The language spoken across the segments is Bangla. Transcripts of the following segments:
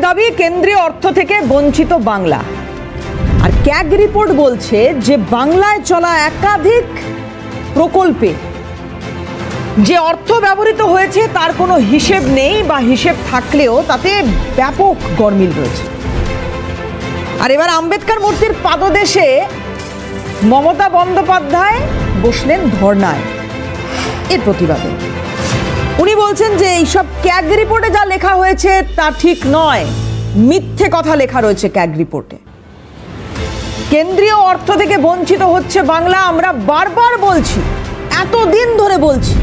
দাবি কেন্দ্রীয় অর্থ থেকে বঞ্চিত বাংলা। আর ক্যাগ রিপোর্ট বলছে যে বাংলায় চলা একাধিক প্রকল্পে যে অর্থ ব্যবহৃত হয়েছে তার কোনো হিসেব নেই, বা হিসেব থাকলেও তাতে ব্যাপক গরমিল রয়েছে। আর এবার আম্বেদকর মূর্তির পাদদেশে মমতা বন্দ্যোপাধ্যায় বসলেন ধর্নায় এর প্রতিবাদে। উনি বলছেন যে এইসব ক্যাগ রিপোর্টে যা লেখা হয়েছে তা ঠিক নয়, মিথ্যে কথা লেখা রয়েছে ক্যাগ রিপোর্টে। কেন্দ্রীয় অর্থ থেকে বঞ্চিত হচ্ছে বাংলা, আমরা বারবার বলছি, এতদিন ধরে বলছি,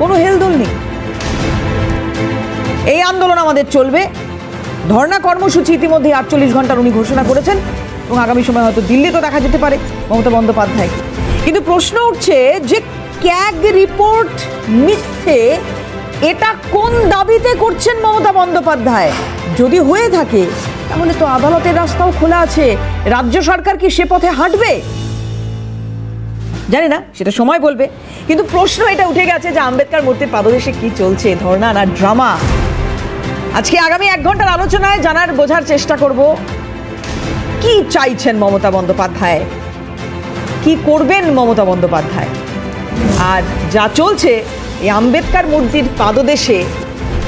কোনো হেলদোল নেই। এই আন্দোলন আমাদের চলবে। ধর্ণা কর্মসূচি ইতিমধ্যে 48 ঘন্টার উনি ঘোষণা করেছেন, এবং আগামী সময় হয়তো দিল্লি তো দেখা যেতে পারে মমতা বন্দ্যোপাধ্যায়। কিন্তু প্রশ্ন উঠছে যে ক্যাগ রিপোর্ট মিথ্যে, এটা কোন দাবিতে করছেন মমতা বন্দ্যোপাধ্যায়? যদি হয়ে থাকে তাহলে তো আদালতের রাস্তাও খোলা আছে, রাজ্য সরকার কি সে পথে হাঁটবে? জানি না, সেটা সময় বলবে। কিন্তু প্রশ্ন এটা উঠে গেছে যে আম্বেদকর মূর্তির পাদদেশে কি চলছে, ধর্ণা না ড্রামা? আজকে আগামী 1 ঘন্টার আলোচনায় জানার বোঝার চেষ্টা করব কি চাইছেন মমতা বন্দ্যোপাধ্যায়, কি করবেন মমতা বন্দ্যোপাধ্যায়, আর যা চলছে এই আম্বেদকর মূর্তির পাদদেশে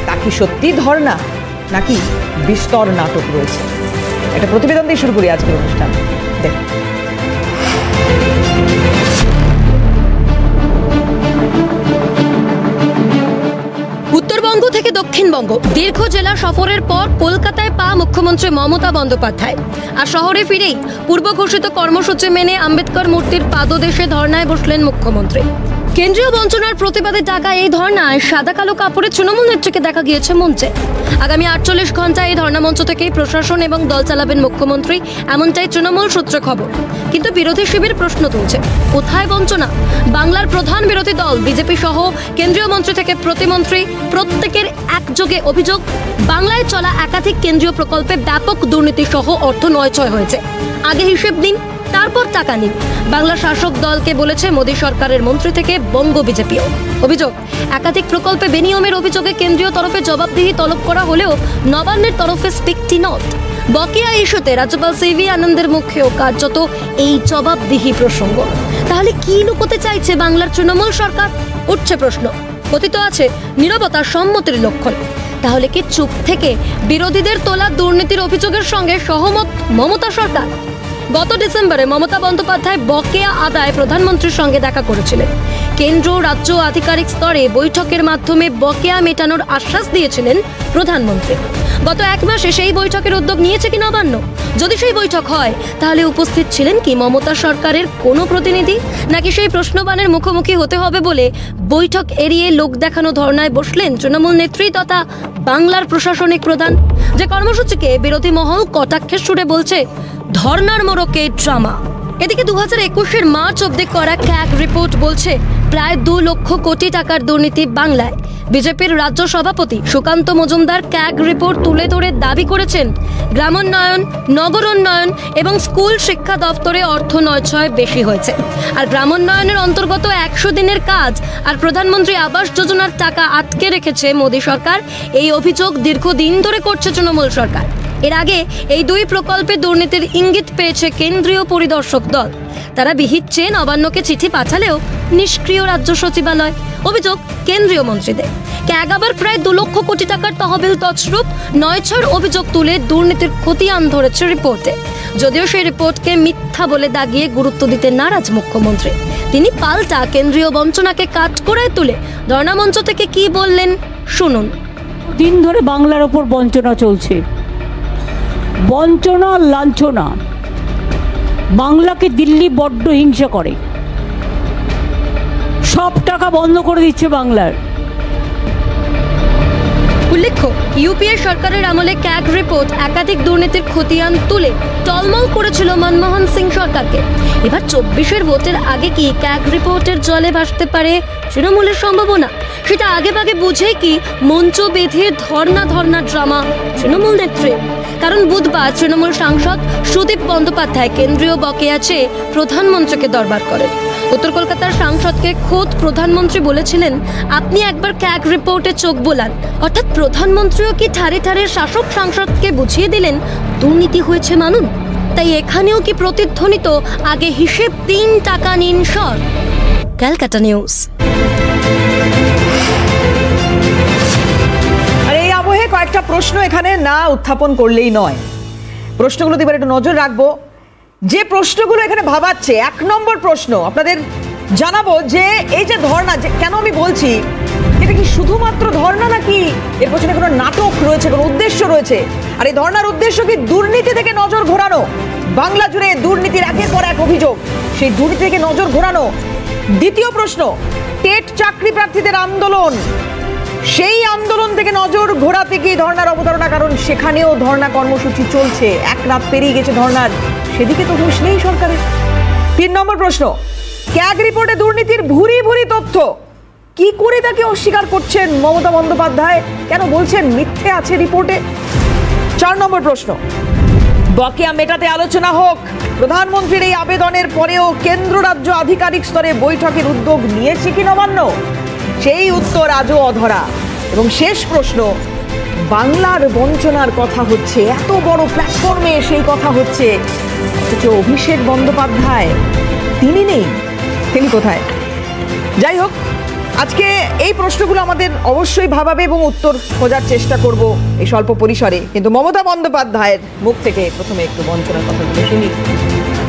তা কি সত্যি ধর্ণা নাকি বিস্তর নাটক রয়েছে। একটা প্রতিবেদন দিয়ে শুরু করি আজকের অনুষ্ঠান। দেখুন, উত্তরবঙ্গ থেকে দক্ষিণবঙ্গ দীর্ঘ জেলা সফরের পর কলকাতায় পা মুখ্যমন্ত্রী মমতা বন্দ্যোপাধ্যায়। আর শহরে ফিরেই পূর্ব ঘোষিত কর্মসূচি মেনে আম্বেদকর মূর্তির পাদদেশে ধর্নায় বসলেন মুখ্যমন্ত্রী। কেন্দ্রীয় বঞ্চনার প্রতিবাদে ডাকা এই ধর্নায় সাদা কালো কাপড়ে তৃণমূল নেত্রীকে দেখা গিয়েছে মঞ্চে। আগামী 48 ঘন্টা এই ধর্না মঞ্চ থেকেই প্রশাসন এবং দল চালাবেন মুখ্যমন্ত্রী, এমনটাই তৃণমূল সূত্রে খবর। কিন্তু বিরোধী শিবির প্রশ্ন তুলছে, কোথায় বঞ্চনা? বাংলার প্রধান বিরোধী দল বিজেপি সহ কেন্দ্রীয় মন্ত্রী থেকে প্রতিমন্ত্রী প্রত্যেকের একযোগে অভিযোগ, বাংলায় চলা একাধিক কেন্দ্রীয় প্রকল্পে ব্যাপক দুর্নীতি সহ অর্থ নয়ছয় হয়েছে। আগে হিসেব দিন, তারপর টাকা নিন। বাংলা শাসক দলকে বলেছে মোদী সরকারের মন্ত্রী থেকে বঙ্গ বিজেপিও। অভিযোগ, একাধিক প্রকল্পে বেনিয়মের অভিযোগে কেন্দ্রীয় তরফে জবাবদিহি তলব করা হলেও নবান্নের তরফে স্পিকটি নট। বকেয়া ইস্যুতে রাজ্যপাল সিভি আনন্দের মুখেও কার্যত এই জবাবদিহি প্রসঙ্গ। তাহলে কি লুকোতে চাইছে বাংলার তৃণমূল সরকার? উঠছে প্রশ্ন। কথিত আছে নীরবতা সম্মতির লক্ষণ। তাহলে কি চুপ থেকে বিরোধীদের তোলা দুর্নীতির অভিযোগের সঙ্গে সহমত মমতা সরকার? গত ডিসেম্বরে মমতা বন্দ্যোপাধ্যায় বকেয়া আদায় প্রধানমন্ত্রীর সঙ্গে দেখা করেছিলেন। কেন্দ্র রাজ্য আধিকারিক স্তরে বৈঠকের মাধ্যমে বকেয়া মেটানোর আশ্বাস দিয়েছিলেন প্রধানমন্ত্রী। গত 1 মাসে সেই বৈঠকের উদ্যোগ নিয়েছে কি নবান্ন? যদি সেই বৈঠক হয় তাহলে উপস্থিত ছিলেন কি মমতা সরকারের কোনো প্রতিনিধি, নাকি সেই প্রশ্নবাণের মুখোমুখি হতে হবে বলে বৈঠক এড়িয়ে লোক দেখানো ধর্নায় বসলেন তৃণমূল নেত্রী তথা বাংলার প্রশাসনিক প্রধান? যে কর্মসূচিকে বিরোধী মহল কটাক্ষের সুরে বলছে ধর্নার মোড়কে ড্রামা। এদিকে 2021 মার্চ অবধি করা ক্যাগ রিপোর্ট বলছে প্রায় 2 লক্ষ কোটি টাকার দুর্নীতি বাংলায়। বিজেপির রাজ্য সভাপতি সুকান্ত মজুমদার ক্যাগ রিপোর্ট তুলে ধরে দাবি করেছেন গ্রামোন্নয়ন, নগরোন্নয়ন এবং স্কুল শিক্ষা দপ্তরে অর্থ নয়ছয় বেশি হয়েছে। আর গ্রামোন্নয়নের অন্তর্গত 100 দিনের কাজ আর প্রধানমন্ত্রী আবাস যোজনার টাকা আটকে রেখেছে মোদী সরকার। এই অভিযোগ দীর্ঘদিন ধরে করছে তৃণমূল সরকার। এর আগে এই 2 প্রকল্পে দুর্নীতির ইঙ্গিত পেয়েছে কেন্দ্রীয় পরিদর্শক দল। তারা বিহিত চেয়ে নবান্নকে চিঠি পাঠালেও নিষ্ক্রিয় রাজ্য সচিবালয়। অভিযোগ কেন্দ্রীয় মন্ত্রীদের। ক্যাগ আবার প্রায় 2 লক্ষ কোটি টাকার তহবিল তছরূপ নয়ছয়ের অভিযোগ তুলে দুর্নীতির খতিয়ান ধরেছে রিপোর্টে। যদিও সেই রিপোর্টকে মিথ্যা বলে দাগিয়ে গুরুত্ব দিতে নারাজ মুখ্যমন্ত্রী। তিনি পাল্টা কেন্দ্রীয় বঞ্চনাকে কাঠগড়ায় তুলে ধর্ণা মঞ্চ থেকে কি বললেন শুনুন। দিন ধরে বাংলার ওপর বঞ্চনা চলছে, বঞ্চনা লাঞ্ছনা। বাংলাকে দিল্লি বড্ড হিংসা করে, সব টাকা বন্ধ করে দিচ্ছে বাংলার। উল্লেখ্য, ইউপিএ সরকারের আমলে ক্যাগ রিপোর্ট একাধিক দুর্নীতির খতিয়ান তুলে টলমল করেছিল মনমোহন সিং সরকারকে। এবার 24-এর ভোটের আগে কি ক্যাগ রিপোর্টের জলে ভাসতে পারে তৃণমূলের সম্ভাবনা? সেটা আগে ভাগে বুঝে কি মঞ্চ বেঁধে ধর্না ড্রামা তৃণমূল নেত্রী? কারণ বুধবার তৃণমূল সাংসদ সুদীপ বন্দ্যোপাধ্যায় কেন্দ্রীয় বকেয়া চেয়ে প্রধানমন্ত্রীকে দরবার করেন। উত্তর কলকাতার সাংসদকে খোদ প্রধানমন্ত্রী বলেছিলেন, আপনি একবার ক্যাগ রিপোর্টে চোখ বোলান। অর্থাৎ প্রধানমন্ত্রীও কি ঠারে ঠারে শাসক সাংসদকে বুঝিয়ে দিলেন দুর্নীতি হয়েছে মানুন। তাই এখানেও কি প্রতিধ্বনিত, আগে হিসেব দিন, টাকা নিন সর। ক্যালকাটা নিউজ। আর এই আবহে কয়েকটা প্রশ্ন এখানে না উত্থাপন করলেই নয়। প্রশ্নগুলোতে এবার একটু নজর রাখবো। যে প্রশ্নগুলো এখানে ভাবাচ্ছে, 1 নম্বর প্রশ্ন আপনাদের জানাবো যে এই যে ধর্ণা, কেন আমি বলছি এটা কি শুধুমাত্র ধর্ণা নাকি এর পেছনে কোনো নাটক রয়েছে, কোনো উদ্দেশ্য রয়েছে? আর এই ধর্ণার উদ্দেশ্য কি দুর্নীতি থেকে নজর ঘোরানো? বাংলা জুড়ে দুর্নীতির একের পর এক অভিযোগ, সেই দুর্নীতি থেকে নজর ঘোরানো। দ্বিতীয় প্রশ্ন, টেট চাকরি প্রার্থীদের আন্দোলন, সেই আন্দোলন থেকে নজর ঘোরাতে গিয়ে ধর্ণার অবতারণা, কারণ সেখানেও ধর্ণা কর্মসূচি চলছে, 1 রাত পেরিয়ে গেছে ধর্ণার, সেদিকে তো হুঁশ নেই সরকারের। 3 নম্বর প্রশ্ন, ক্যাগ রিপোর্টে দুর্নীতির ভুরি ভুরি তথ্য, কি করে তাকে অস্বীকার করছেন মমতা বন্দ্যোপাধ্যায়? কেন বলছেন মিথ্যে আছে রিপোর্টে? 4 নম্বর প্রশ্ন, বকেয়া মেটাতে আলোচনা হোক, প্রধানমন্ত্রীর এই আবেদনের পরেও কেন্দ্র রাজ্য আধিকারিক স্তরে বৈঠকের উদ্যোগ নিয়েছে কি নবান্ন? সেই উত্তর আজও অধরা। এবং শেষ প্রশ্ন, বাংলার বঞ্চনার কথা হচ্ছে, এত বড় প্ল্যাটফর্মে সেই কথা হচ্ছে, অথচ অভিষেক বন্দ্যোপাধ্যায় তিনি নেই, তিনি কোথায়? যাই হোক, আজকে এই প্রশ্নগুলো আমাদের অবশ্যই ভাবাবে এবং উত্তর খোঁজার চেষ্টা করব এই স্বল্প পরিসরে। কিন্তু মমতা বন্দ্যোপাধ্যায়ের মুখ থেকে প্রথমে একটু বঞ্চনার কথাগুলো শুনি,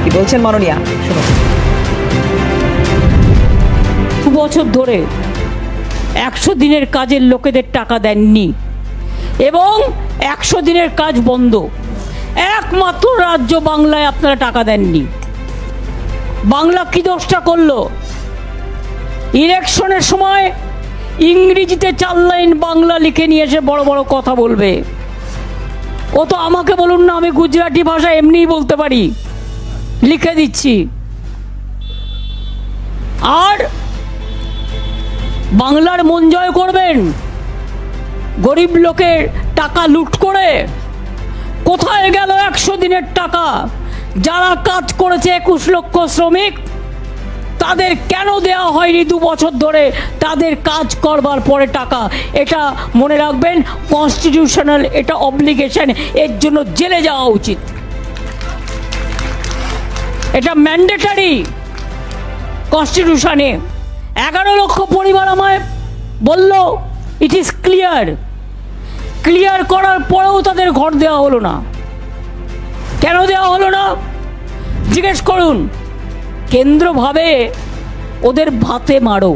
কি বলছেন মাননীয়া, শুনুন। 2 বছর ধরে 100 দিনের কাজের লোকেদের টাকা দেননি এবং 100 দিনের কাজ বন্ধ। একমাত্র রাজ্য বাংলায় আপনারা টাকা দেননি। বাংলা কি দোষটা করলো? ইলেকশনের সময় ইংরেজিতে 4 লাইন বাংলা লিখে নিয়ে এসে বড় বড় কথা বলবে। ও তো আমাকে বলুন না, আমি গুজরাটি ভাষা এমনিই বলতে পারি, লিখে দিচ্ছি। আর বাংলার মন জয় করবেন গরিব লোকের টাকা লুট করে। কোথায় গেল 100 দিনের টাকা? যারা কাজ করেছে 21 লক্ষ শ্রমিক, তাদের কেন দেওয়া হয়নি 2 বছর ধরে তাদের কাজ করবার পরে টাকা? এটা মনে রাখবেন, কনস্টিটিউশনাল এটা অব্লিগেশন, এর জন্য জেলে যাওয়া উচিত, এটা ম্যান্ডেটারি কনস্টিটিউশনে। 11 লক্ষ পরিবার আমায় বলল ইট ইজ ক্লিয়ার। ক্লিয়ার করার পরেও তাদের ঘর দেওয়া হলো না। কেন দেওয়া হলো না জিজ্ঞেস করুন। কেন্দ্র ভাবে ওদের ভাতে মারো,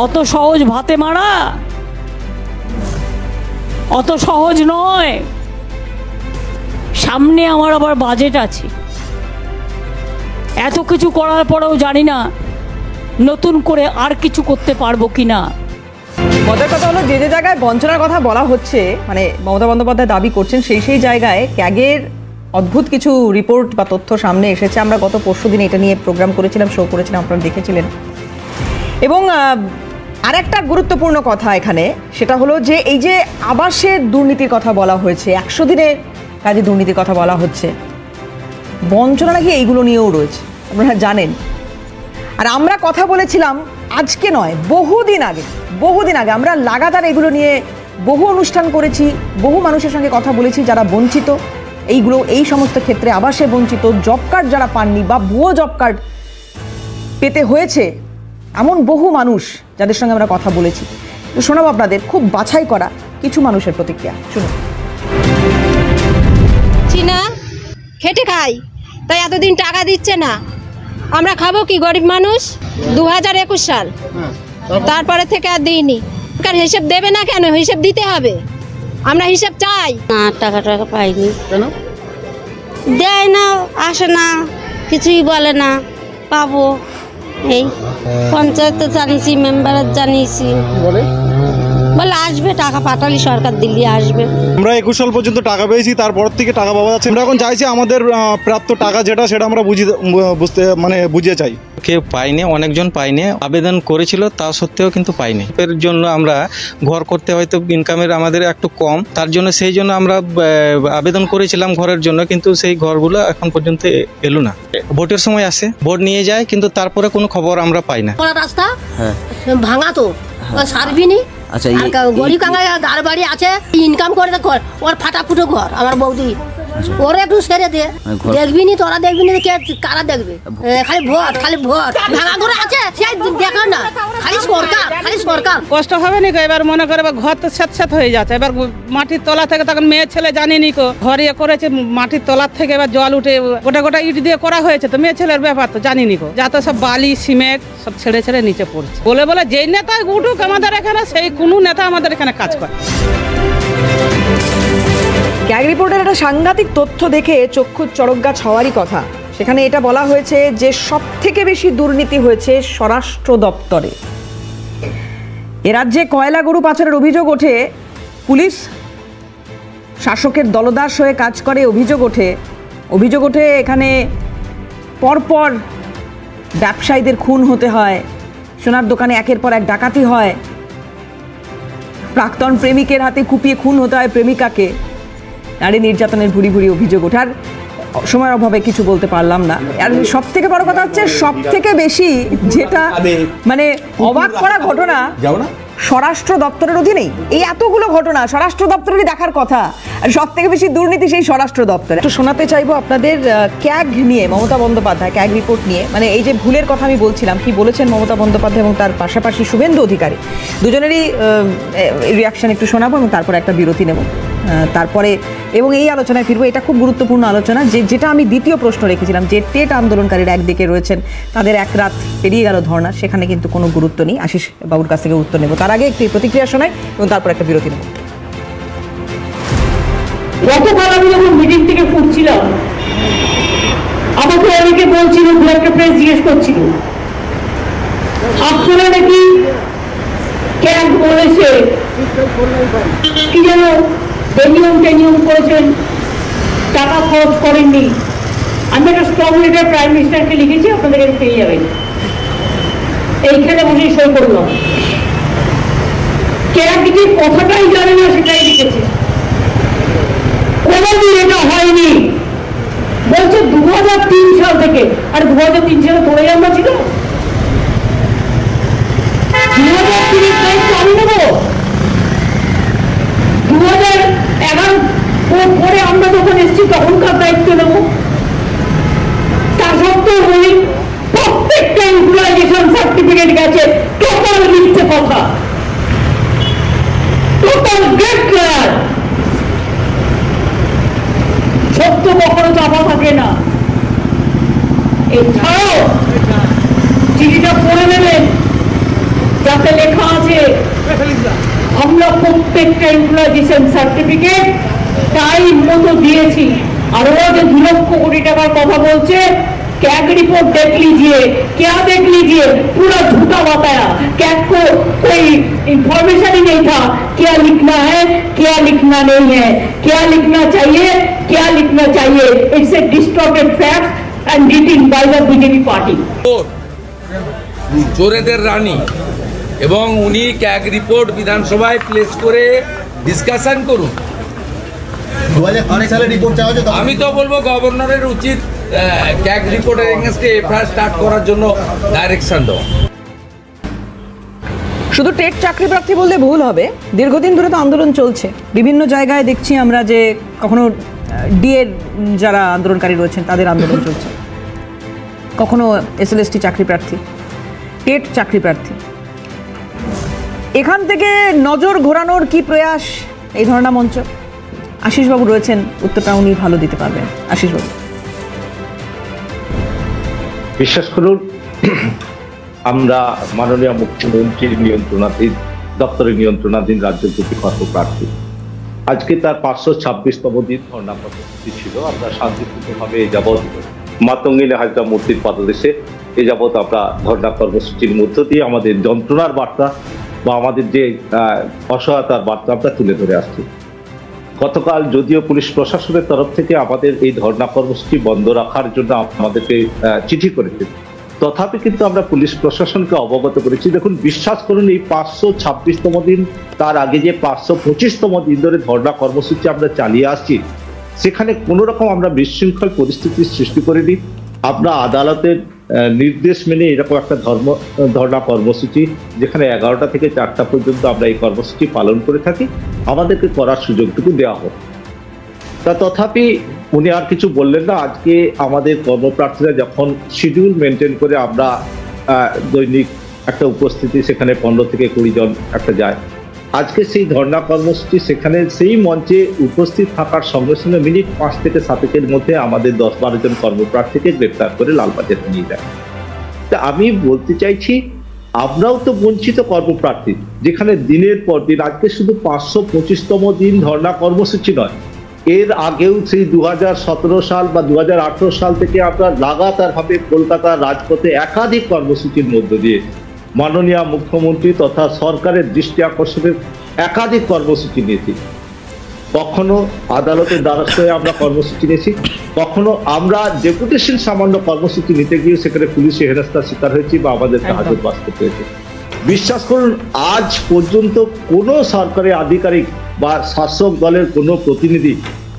অত সহজ ভাতে মারা অত সহজ নয়। সামনে আমার আবার বাজেট আছে। এত কিছু করার পরেও জানি না নতুন করে আর কিছু করতে পারবো কিনা। মজার কথা হলো, যে যে জায়গায় বঞ্চনার কথা বলা হচ্ছে, মানে মমতা বন্দ্যোপাধ্যায় দাবি করছেন, সেই জায়গায় ক্যাগের অদ্ভুত কিছু রিপোর্ট বা তথ্য সামনে এসেছে। আমরা গত পরশুদিন এটা নিয়ে প্রোগ্রাম করেছিলাম, শো করেছিলাম, আপনারা দেখেছিলেন। এবং আরেকটা গুরুত্বপূর্ণ কথা এখানে, সেটা হলো যে এই যে আবাসের দুর্নীতির কথা বলা হয়েছে, 100 দিনের কাজে দুর্নীতির কথা বলা হচ্ছে, বঞ্চনা নাকি এইগুলো নিয়েও রয়েছে, আপনারা জানেন। আর আমরা কথা বলেছিলাম আজকে নয়, বহুদিন আগে আমরা লাগাতার এগুলো নিয়ে বহু অনুষ্ঠান করেছি, বহু মানুষের সঙ্গে কথা বলেছি যারা বঞ্চিত, এই সমস্ত ক্ষেত্রে আবাসে বঞ্চিত, জব কার্ড যারা পাননি বা ভুয়ো জব কার্ড পেতে হয়েছে, এমন বহু মানুষ যাদের সঙ্গে আমরা কথা বলেছি। শোনাবো আপনাদের খুব বাছাই করা কিছু মানুষের প্রতিক্রিয়া, শুনুন। চীনা খেটে খাই, তাই এতদিন টাকা দিচ্ছে না, আমরা খাবো কি গরিব মানুষ? 2021 সাল, তারপরে থেকে আর দিইনি। হিসেব দেবে না কেন? হিসেব দিতে হবে, আমরা হিসেব চাই। না, টাকা পাইনি। কেন দেয় না? আসে না, কিছুই বলে না। পাবো এই পঞ্চায়েত জানিয়েছি, মেম্বারের জানিয়েছি, বলে আসবে, টাকা পাঠালি সরকার দিল্লি আসবে। আমরা 21 সাল পর্যন্ত টাকা পেয়েছি, তারপর থেকে টাকা পাওয়া যাচ্ছে। আমরা এখন চাইছি আমাদের প্রাপ্ত টাকা যেটা, সেটা আমরা বুঝিয়ে চাই। কেউ পায়নি, অনেকজন পায়নি, আবেদন করেছিল তা সত্ত্বেও কিন্তু পাইনি। এর জন্য আমরা ঘর করতে হয়তো ইনকামের আমাদের একটু কম, তার জন্য সেই জন্য আমরা আবেদন করেছিলাম ঘরের জন্য, কিন্তু সেই ঘরগুলো এখন পর্যন্ত এলো না। ভোটের সময় আসে, ভোট নিয়ে যায়, কিন্তু তারপরে কোনো খবর আমরা পাই না। রাস্তা ভাঙা তো সার্ভিনি। আচ্ছা, গরিব কাঙ্গাল গাড় বাড়ি আছে, ইনকাম করে ওর ফাটাফুটো ঘর। আমার বৌদি ওরা একটু সেরে দে, দেখবি নি তোরা, দেখবি নি কারা দেখবে? খালি ভোট, খালি ভোট। ভাঙা ঘরে আছে সে দেখো না, খালি সরকার, খালি সরকার। কষ্ট হবে নি? এবার মনে করে ঘর তো স্যাঁত হয়ে যাচ্ছে। এবার মাটির তলা থেকে তখন মেয়ে ছেলে জানিনি কো ঘর ইয়ে করেছে, মাটির তলার থেকে এবার জল উঠে গোটা গোটা ইট দিয়ে করা হয়েছে, তো মেয়ে ছেলের ব্যাপার তো জানিনি কো, যা তো সব বালি সিমেন্ট সব ছেড়ে ছেড়ে নিচে পড়ছে। বলে বলে যেই নেতা উঠুক আমাদের এখানে, সেই কোনো নেতা আমাদের এখানে কাজ করে। ক্যাগ রিপোর্টের একটা সাংঘাতিক তথ্য দেখে চক্ষু চড়কগাছ হওয়ারই কথা। সেখানে এটা বলা হয়েছে যে সব থেকে বেশি দুর্নীতি হয়েছে স্বরাষ্ট্র দপ্তরে। এ রাজ্যে কয়লা গরু পাচারের অভিযোগ ওঠে, পুলিশ শাসকের দলদাস হয়ে কাজ করে, অভিযোগ ওঠে এখানে পরপর ব্যবসায়ীদের খুন হতে হয়, সোনার দোকানে একের পর এক ডাকাতি হয়, প্রাক্তন প্রেমিকের হাতে কুপিয়ে খুন হতে হয় প্রেমিকাকে, নারী নির্যাতনের ভুরি ভুরি অভিযোগ ওঠার সময়ের অভাবে কিছু বলতে পারলাম না। আর সব থেকে বড় কথা হচ্ছে, সব থেকে বেশি যেটা মানে অবাক করা ঘটনা, স্বরাষ্ট্র দপ্তরের অধীনেই এই এতগুলো ঘটনা স্বরাষ্ট্র দপ্তরেরই দেখার কথা, আর সব থেকে বেশি দুর্নীতি সেই স্বরাষ্ট্র দপ্তরে। একটু শোনাতে চাইবো আপনাদের ক্যাগ নিয়ে, মমতা বন্দ্যোপাধ্যায় ক্যাগ রিপোর্ট নিয়ে, মানে এই যে ভুলের কথা আমি বলছিলাম, কি বলেছেন মমতা বন্দ্যোপাধ্যায় এবং তার পাশাপাশি শুভেন্দু অধিকারী, দুজনেরই রিয়াকশন একটু শোনাবো এবং তারপরে একটা বিরতি নেব, তারপরে এবং এই আলোচনায় ফিরবো। এটা খুব গুরুত্বপূর্ণ আলোচনা, যেটা আমি দ্বিতীয় প্রশ্ন রেখেছিলাম, যে টেট আন্দোলনকারীরা একদিকে রয়েছেন, তাদের এক রাত পেরিয়ে গেল ধর্ণা, সেখানে কিন্তু কোনো গুরুত্ব নেই। আশিস বাবুর কাছ থেকে উত্তর নেব, তার আগে একটি প্রতিক্রিয়া শোনাই এবং তারপর একটা বিরতি নেব। গতকাল আমি যখন মিটিং থেকে ফুটছিলাম, আমাকে অনেকে বলছিল, দু একটা প্রেস জিজ্ঞেস করছিল, আপনারা নাকি ক্যাগ বলেছে কি যেন বেনিয়ম করেছেন, টাকা খরচ করেননি। আমি একটা স্ট্রং লেটার প্রাইম মিনিস্টারকে লিখেছি, আপনাদের কাছে পেয়ে যাবেন, এইখানে বসে সই করলাম। ক্যাগ যে কথাটাই জানে না সেটাই লিখেছে, কোনোদিন এটা হয়নি বলছে 2003 সাল থেকে। আর 2003 সালে ধরে আমরা ছিল, 2003 দায়িত্ব আমি নেব, 2011 পরে আমরা যখন এসেছি তখনকার দায়িত্ব নেব। তা সত্ত্বেও বলি প্রত্যেকটা ইউটিলাইজেশন সার্টিফিকেট গেছে, টোটাল মিথ্যে কথা, টোটাল গেট ক্লিয়ার। সত্য কখনো চাপা থাকে না। এছাড়াও চিঠিটা পড়ে নেবেন, যাতে লেখা আছে আমরা প্রত্যেকটা ইউটিলাইজেশন সার্টিফিকেট টাইম মতো দিয়েছি। আর ওরা যে 2 লক্ষ কোটি টাকার কথা বলছে, कैग रिपोर्ट देख लीजिए, क्या देख लीजिए, पूरा झूठा बताया। कैग को कोई इंफॉर्मेशन ही नहीं था, क्या लिखना है क्या लिखना नहीं है, क्या लिखना चाहिए क्या लिखना चाहिए। It's a distorted facts and written by the BJP party. চোরেদের রানী এবং উনি ক্যাগ রিপোর্ট বিধানসভায় প্লেস করে ডিসকাশন করুন। আমি তো বলবো গভর্নরের উচিত ক্যাগ রিপোর্টের এগেইনস্টে এফআইআর স্টার্ট করার জন্য ডাইরেকশন দেওয়া। শুধু টেট চাকরি প্রার্থী বললে ভুল হবে, দীর্ঘদিন ধরে তো আন্দোলন চলছে। বিভিন্ন জায়গায় দেখছি আমরা যে কখনো ডিএর যারা আন্দোলনকারী রয়েছেন তাদের আন্দোলন চলছে, কখনো এসএলএসটি চাকরি প্রার্থী, টেট চাকরি প্রার্থী। এখান থেকে নজর ঘোরানোর কি প্রয়াস এই ধরনা মঞ্চ? আশিসবাবু রয়েছেন, উত্তরটা উনি ভালো দিতে পারবেন। আশিসবাবু, বিশ্বাস করুন, আমরা মাননীয় মুখ্যমন্ত্রীর নিয়ন্ত্রণাধীন, দপ্তরের নিয়ন্ত্রণাধীন রাজ্যের প্রতি কর্মপ্রার্থী। আজকে তার 526তম দিন ধর্ণা কর্মসূচি ছিল। আমরা শান্তিপূর্ণভাবে এ যাবৎ মাতঙ্গিনী হাজরা মূর্তির পাদদেশে এ যাবৎ আমরা ধর্ণা কর্মসূচির মধ্য দিয়ে আমাদের যন্ত্রণার বার্তা বা আমাদের যে অসহায়তার বার্তা আমরা তুলে ধরে আসছি। গতকাল যদিও পুলিশ প্রশাসনের তরফ থেকে আমাদের এই ধর্ণা কর্মসূচি বন্ধ রাখার জন্য আমাদেরকে চিঠি করেছে, তথাপি কিন্তু আমরা পুলিশ প্রশাসনকে অবগত করেছি। দেখুন, বিশ্বাস করুন, এই 526তম দিন, তার আগে যে 525তম দিন ধরে ধর্ণা কর্মসূচি আমরা চালিয়ে আসছি, সেখানে কোনো রকম আমরা বিশৃঙ্খল পরিস্থিতির সৃষ্টি করিনি। আমরা আদালতের নির্দেশ মেনে এরকম একটা ধর্ণা কর্মসূচি, যেখানে 11টা থেকে 4টা পর্যন্ত আমরা এই কর্মসূচি পালন করে থাকি, আমাদেরকে করার সুযোগটুকু দেওয়া হোক। তা তথাপি উনি আর কিছু বললেন না। আজকে আমাদের কর্মপ্রার্থীরা যখন শিডিউল মেনটেন করে আমরা দৈনিক একটা উপস্থিতি সেখানে 15 থেকে 20 জন একটা যায়, আজকে সেই ধর্ণা কর্মসূচি সেখানে সেই মঞ্চে উপস্থিত থাকার সঙ্গে সঙ্গে মিনিট 5 থেকে 7 মধ্যে আমাদের 10-12 জন কর্মপ্রার্থীকে গ্রেপ্তার করে লালবাজারে নিয়ে যায়। তা আমি বলতে চাইছি, আমরাও তো বঞ্চিত কর্মপ্রার্থী, যেখানে দিনের পর দিন, আজকে শুধু 525তম দিন ধর্ণা কর্মসূচি নয়, এর আগেও সেই 2017 সাল বা 2018 সাল থেকে আমরা লাগাতারভাবে কলকাতার রাজপথে একাধিক কর্মসূচির মধ্য দিয়ে মাননীয় মুখ্যমন্ত্রী তথা সরকারের দৃষ্টি আকর্ষণের একাধিক কর্মসূচি নিয়েছি। কখনো আদালতের দ্বারস্থ হয়ে আমরা কর্মসূচি নিয়েছি, কখনো আমরা ডেপুটেশন সামান্য কর্মসূচি নিতে গিয়ে সেখানে পুলিশে হেনস্থার শিকার হয়েছি বা আমাদেরকে হাজতবাস করতে হয়েছে। বিশ্বাস করুন, আজ পর্যন্ত কোনো সরকারি আধিকারিক বা শাসক দলের কোনো প্রতিনিধি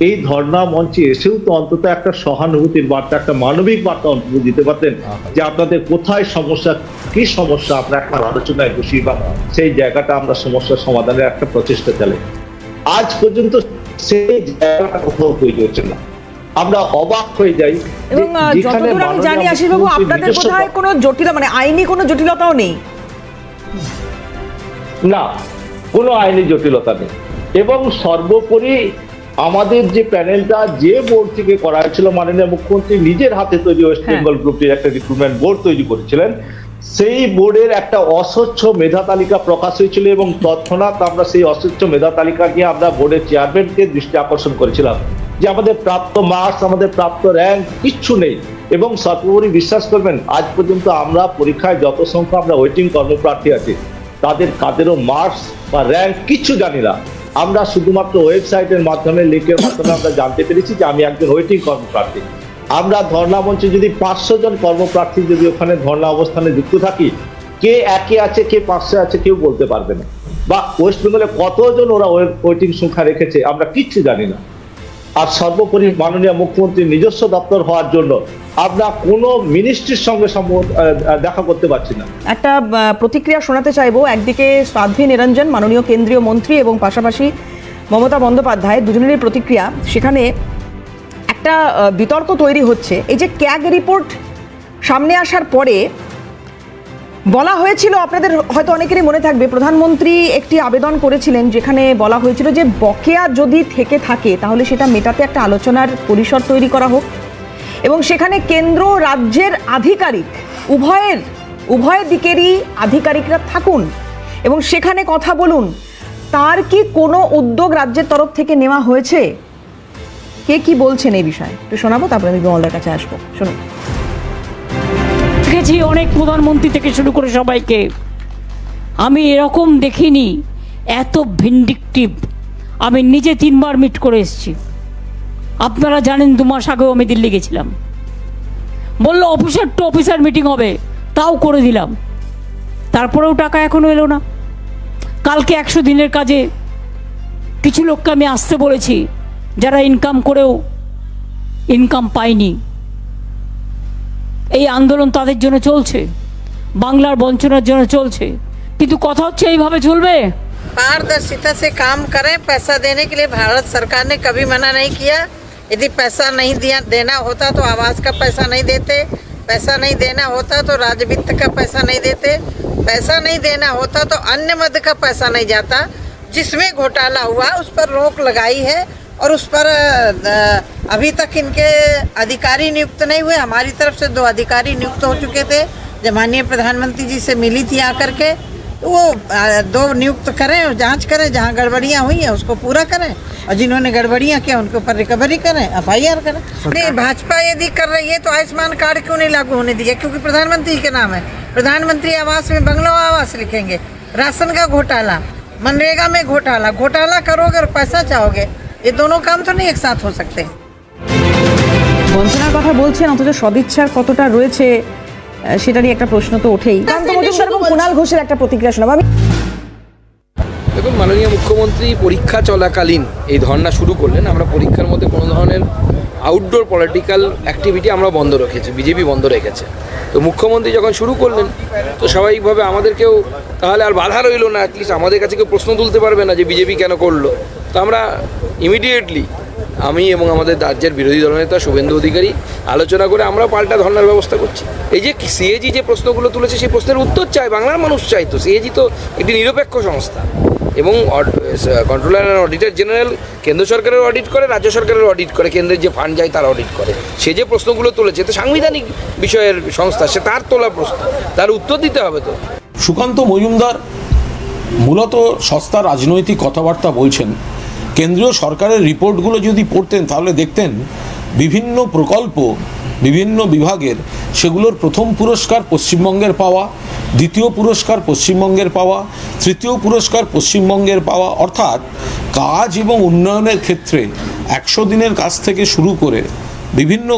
এই ধর্ণা মঞ্চে এসেও তো অন্তত একটা সহানুভূতির বার্তা, একটা মানবিক বার্তা অন্তত দিতে পারতেন, যে আপনাদের কোথায় সমস্যা, কি সমস্যা, আমরা একটা আলোচনায় বসি বা সেই জায়গাটা আমরা সমস্যার সমাধানের একটা প্রচেষ্টা চালাই। আজ পর্যন্ত সেই জায়গাটা কোথাও তৈরি হচ্ছে না। আমরা অবাক হয়ে যাই। এবং যতদূর আমি জানি আশিস বাবু, আপনাদের কোথায় কোনো জটিলতা, মানে আইনি কোনো জটিলতাও নেই? না, কোনো আইনি জটিলতা নেই। এবং সর্বোপরি আমাদের যে প্যানেলটা যে বোর্ড থেকে করা হয়েছিল, মাননীয় মুখ্যমন্ত্রী নিজের হাতে তৈরি ওয়েস্ট বেঙ্গল গ্রুপটির একটা রিক্রুটমেন্ট বোর্ড তৈরি করেছিলেন, সেই বোর্ডের একটা অস্বচ্ছ মেধা তালিকা প্রকাশ হয়েছিল এবং তৎক্ষণাৎ আমরা সেই অস্বচ্ছ মেধা তালিকা নিয়ে আমরা বোর্ডের চেয়ারম্যানকে দৃষ্টি আকর্ষণ করেছিলাম যে আমাদের প্রাপ্ত মার্কস, আমাদের প্রাপ্ত র্যাঙ্ক কিচ্ছু নেই। এবং সর্বোপরি বিশ্বাস করবেন, আজ পর্যন্ত আমরা পরীক্ষায় যত সংখ্যা আমরা ওয়েটিং কর্মপ্রার্থী আছে, তাদের কাদেরও মার্কস বা র্যাঙ্ক কিচ্ছু জানি না। আমরা শুধুমাত্র ওয়েবসাইটের মাধ্যমে, লিঙ্কের মাধ্যমে আমরা জানতে পেরেছি যে আমি একজন ওয়েটিং কর্মপ্রার্থী। আমরা ধর্ণা মঞ্চে যদি 500 জন কর্মপ্রার্থী যদি ওখানে ধর্ণা অবস্থানে যুক্ত থাকি, কে 1 আছে, কে 500 আছে, কেউ বলতে পারবে না। বা ওয়েস্ট বেঙ্গলে কতজন ওরা ওয়েটিং সংখ্যা রেখেছে আমরা কিচ্ছু জানি না। আর সর্বোপরি মাননীয় মুখ্যমন্ত্রীর নিজস্ব দপ্তর হওয়ার জন্য আমরা কোনো মিনিস্ট্রির সঙ্গে দেখা করতে পারছি না। একটা প্রতিক্রিয়া শোনাতে চাইবো। একদিকে সাধ্বী নিরঞ্জন মাননীয় কেন্দ্রীয় মন্ত্রী এবং পাশাপাশি মমতা বন্দ্যোপাধ্যায়, দুজনেরই প্রতিক্রিয়া। সেখানে একটা বিতর্ক তৈরি হচ্ছে। এই যে ক্যাগ রিপোর্ট সামনে আসার পরে বলা হয়েছিল, আপনাদের হয়তো অনেকেরই মনে থাকবে, প্রধানমন্ত্রী একটি আবেদন করেছিলেন যেখানে বলা হয়েছিল যে বকেয়া যদি থেকে থাকে তাহলে সেটা মেটাতে একটা আলোচনার পরিসর তৈরি করা হোক এবং সেখানে কেন্দ্র রাজ্যের আধিকারিক উভয় দিকেরই আধিকারিকরা থাকুন এবং সেখানে কথা বলুন। তার কি কোনো উদ্যোগ রাজ্যের তরফ থেকে নেওয়া হয়েছে? কে কি বলছেন এই বিষয়ে একটু শোনাবো, তারপরে আমি বিমলদার কাছে আসবো। শুনুন। দেখেছি অনেক প্রধানমন্ত্রী থেকে শুরু করে সবাইকে, আমি এরকম দেখিনি এত ভিন্ডিকটিভ। আমি নিজে 3 বার মিট করে এসেছি। আপনারা জানেন 2 মাস আগেও আমি দিল্লি গেছিলাম, বললো অফিসার টু অফিসার মিটিং হবে, তাও করে দিলাম, তারপরেও টাকা এখনো এলো না। কালকে 100 দিনের কাজে কিছু লোককে আমি আসতে বলেছি যারা ইনকাম করেও ইনকাম পায়নি। এই আন্দোলন তাদের জন্য চলছে, বাংলার বঞ্চনার জন্য চলছে, কিন্তু কথা হচ্ছে এইভাবে চলবে। पारदर्शिता से काम करें। पैसा देने के लिए भारत सरकार ने कभी मना नहीं किया। यदि पैसा नहीं देना होता तो आवास का पैसा नहीं देते, पैसा नहीं देना होता तो राज्य वित्त का पैसा नहीं देते, पैसा नहीं देना होता तो अन्य मद का पैसा नहीं जाता। जिसमें घोटाला हुआ उस पर रोक लगाई है और उस पर अभी तक इनके अधिकारी नियुक्त नहीं हुए। हमारी तरफ से 2 अधिकारी नियुक्त हो चुके थे, जब माननीय प्रधानमंत्री जी से मिली थी आकर के, तो वो 2 नियुक्त करें और जांच करें, जहां गड़बड़ियां हुई हैं उसको पूरा करें और जिन्होंने गड़बड़ियां किया उनके ऊपर रिकवरी करें, FIR करें। नहीं, भाजपा यदि कर रही है तो आयुष्मान कार्ड क्यों नहीं लागू होने दिया? क्योंकि प्रधानमंत्री के नाम है। प्रधानमंत्री आवास में बंगलो आवास लिखेंगे। राशन का घोटाला, मनरेगा में घोटाला करोगे और पैसा चाहोगे, ये दोनों काम तो नहीं एक साथ हो सकते। বঞ্চনার কথা বলছেন, অথচ সদিচ্ছার কতটা রয়েছে সেটা নিয়ে একটা প্রশ্ন তো ওঠেই। সুকান্ত মজুমদার এবং কুণাল ঘোষের একটা প্রতিক্রিয়া শোনাবো আমি। দেখুন, মাননীয় মুখ্যমন্ত্রী পরীক্ষা চলাকালীন এই ধর্ণা শুরু করলেন। আমরা পরীক্ষার মধ্যে কোনো ধরনের আউটডোর পলিটিক্যাল অ্যাক্টিভিটি আমরা বন্ধ রেখেছি, বিজেপি বন্ধ রেখেছে। তো মুখ্যমন্ত্রী যখন শুরু করলেন তো স্বাভাবিকভাবে আমাদেরকেও তাহলে আর বাধা রইল না, অ্যাটলিস্ট আমাদের কাছে কেউ প্রশ্ন তুলতে পারবে না যে বিজেপি কেন করলো। তো আমরা ইমিডিয়েটলি আমি এবং আমাদের রাজ্যের বিরোধী দলনেতা শুভেন্দু অধিকারী আলোচনা করে আমরা পাল্টা ধর্নার ব্যবস্থা করছি। এই যে সিএজি যে প্রশ্নগুলো তুলেছে সেই প্রশ্নের উত্তর চাই, বাংলার মানুষ চাই। তো সিএজি তো একটি নিরপেক্ষ সংস্থা এবং কন্ট্রোলার অ্যান্ড অডিটর জেনারেল কেন্দ্র সরকারের অডিট করে, রাজ্য সরকারের অডিট করে, কেন্দ্রের যে ফান্ড যায় তার অডিট করে। সে যে প্রশ্নগুলো তুলেছে তো সাংবিধানিক বিষয়ের সংস্থা, সে তার তোলা প্রশ্ন, তার উত্তর দিতে হবে। তো সুকান্ত মজুমদার মূলত সস্তা রাজনৈতিক কথাবার্তা বলছেন। কেন্দ্রীয় সরকারের রিপোর্টগুলো যদি পড়তেন তাহলে দেখতেন বিভিন্ন প্রকল্প বিভিন্ন বিভাগের সেগুলোর প্রথম পুরস্কার পশ্চিমবঙ্গের পাওয়া, দ্বিতীয় পুরস্কার পশ্চিমবঙ্গের পাওয়া, তৃতীয় পুরস্কার পশ্চিমবঙ্গের পাওয়া। অর্থাৎ কাজ এবং উন্নয়নের ক্ষেত্রে 100 দিনের কাজ থেকে শুরু করে বিভিন্ন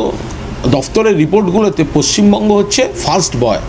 দফতরের রিপোর্টগুলোতে পশ্চিমবঙ্গ হচ্ছে ফার্স্ট বয়।